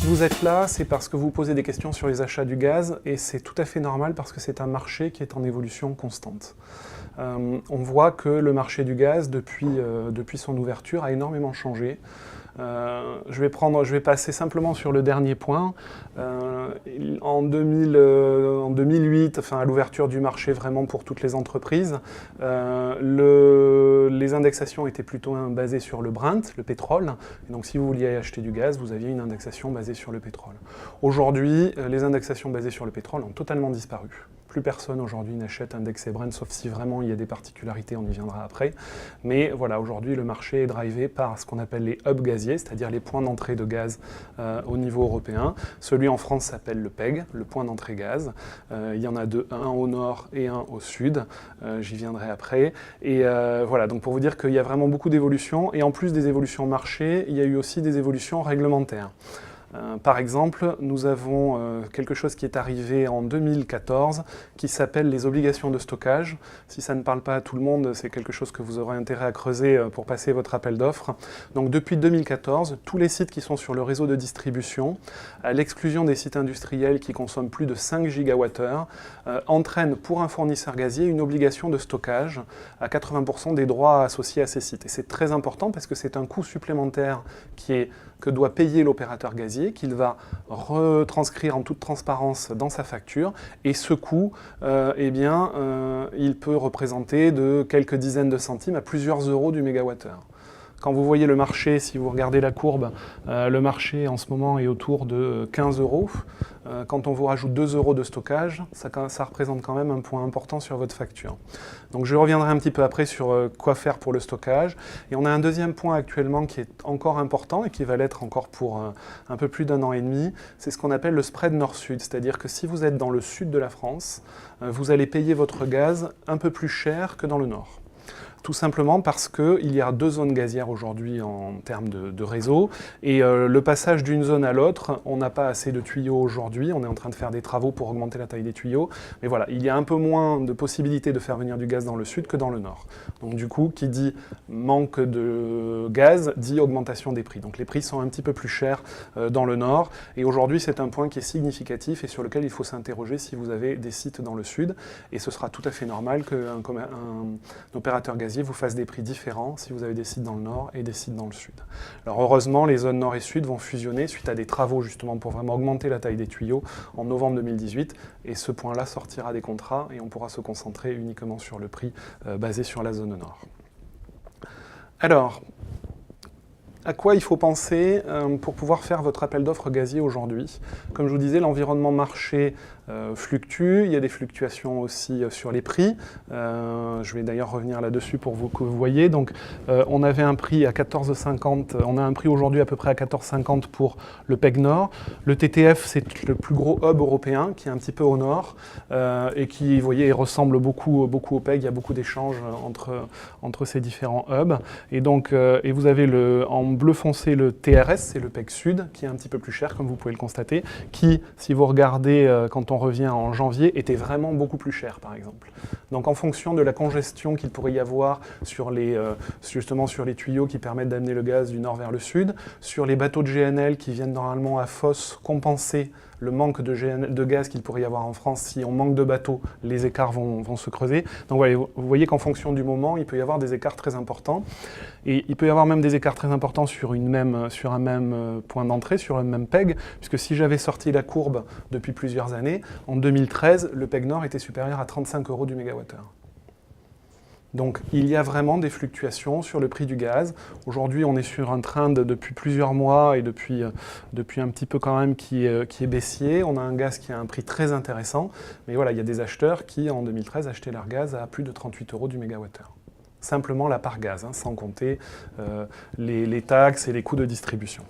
vous êtes là, c'est parce que vous posez des questions sur les achats du gaz, et c'est tout à fait normal parce que c'est un marché qui est en évolution constante. On voit que le marché du gaz, depuis son ouverture, a énormément changé. Je vais passer simplement sur le dernier point. En 2008, enfin à l'ouverture du marché vraiment pour toutes les entreprises, les indexations étaient plutôt basées sur le Brent, le pétrole. Et donc si vous vouliez acheter du gaz, vous aviez une indexation basée sur le pétrole. Aujourd'hui, les indexations basées sur le pétrole ont totalement disparu. Plus personne aujourd'hui n'achète indexé Brent, sauf si vraiment il y a des particularités, on y viendra après. Mais voilà, aujourd'hui le marché est drivé par ce qu'on appelle les hubs gaziers, c'est-à-dire les points d'entrée de gaz au niveau européen. Celui en France s'appelle le PEG, le point d'entrée gaz. Il y en a deux, un au nord et un au sud. J'y viendrai après. Et voilà, donc pour vous dire qu'il y a vraiment beaucoup d'évolutions. Et en plus des évolutions marché, il y a eu aussi des évolutions réglementaires. Par exemple, nous avons quelque chose qui est arrivé en 2014 qui s'appelle les obligations de stockage. Si ça ne parle pas à tout le monde, c'est quelque chose que vous aurez intérêt à creuser pour passer votre appel d'offres. Donc depuis 2014, tous les sites qui sont sur le réseau de distribution, à l'exclusion des sites industriels qui consomment plus de 5 gigawattheures, entraînent pour un fournisseur gazier une obligation de stockage à 80% des droits associés à ces sites. Et c'est très important parce que c'est un coût supplémentaire que doit payer l'opérateur gazier, qu'il va retranscrire en toute transparence dans sa facture. Et ce coût, il peut représenter de quelques dizaines de centimes à plusieurs euros du mégawattheure. Quand vous voyez le marché, si vous regardez la courbe, le marché en ce moment est autour de 15 euros. Quand on vous rajoute 2 euros de stockage, ça représente quand même un point important sur votre facture. Donc je reviendrai un petit peu après sur quoi faire pour le stockage. Et on a un deuxième point actuellement qui est encore important et qui va l'être encore pour un peu plus d'1 an et demi. C'est ce qu'on appelle le spread nord-sud. C'est-à-dire que si vous êtes dans le sud de la France, vous allez payer votre gaz un peu plus cher que dans le nord. Tout simplement parce qu'il y a 2 zones gazières aujourd'hui en termes de réseau, et le passage d'une zone à l'autre, on n'a pas assez de tuyaux aujourd'hui, on est en train de faire des travaux pour augmenter la taille des tuyaux, mais voilà, il y a un peu moins de possibilités de faire venir du gaz dans le sud que dans le nord. Donc du coup, qui dit manque de gaz, dit augmentation des prix. Donc les prix sont un petit peu plus chers dans le nord, et aujourd'hui c'est un point qui est significatif et sur lequel il faut s'interroger si vous avez des sites dans le sud, et ce sera tout à fait normal qu'un opérateur gazier vous fasse des prix différents si vous avez des sites dans le nord et des sites dans le sud. Alors heureusement, les zones nord et sud vont fusionner suite à des travaux justement pour vraiment augmenter la taille des tuyaux en novembre 2018, et ce point-là sortira des contrats et on pourra se concentrer uniquement sur le prix basé sur la zone nord. Alors, à quoi il faut penser pour pouvoir faire votre appel d'offres gazier aujourd'hui? Comme je vous disais, l'environnement marché fluctue, il y a des fluctuations aussi sur les prix. Je vais d'ailleurs revenir là-dessus pour que vous voyez. Donc, on avait un prix à 14,50, on a un prix aujourd'hui à peu près à 14,50 pour le PEG Nord. Le TTF, c'est le plus gros hub européen qui est un petit peu au nord et qui, vous voyez, ressemble beaucoup au PEG. Il y a beaucoup d'échanges entre ces différents hubs. Et donc, et vous avez en bleu foncé le TRS, c'est le PEG Sud, qui est un petit peu plus cher, comme vous pouvez le constater, qui, si vous regardez quand on revient en janvier, était vraiment beaucoup plus cher, par exemple. Donc en fonction de la congestion qu'il pourrait y avoir justement sur les tuyaux qui permettent d'amener le gaz du nord vers le sud, sur les bateaux de GNL qui viennent normalement à Fos compenser le manque de gaz qu'il pourrait y avoir en France. Si on manque de bateaux, les écarts vont se creuser. Donc voilà, vous voyez qu'en fonction du moment, il peut y avoir des écarts très importants. Et il peut y avoir même des écarts très importants sur un même point d'entrée, sur un même PEG, puisque si j'avais sorti la courbe depuis plusieurs années, en 2013, le PEG Nord était supérieur à 35 euros du mégawattheure. Donc il y a vraiment des fluctuations sur le prix du gaz. Aujourd'hui, on est sur un trend depuis plusieurs mois et depuis un petit peu quand même qui est baissier. On a un gaz qui a un prix très intéressant, mais voilà, il y a des acheteurs qui, en 2013, achetaient leur gaz à plus de 38 euros du mégawattheure. Simplement la part gaz, sans compter les taxes et les coûts de distribution.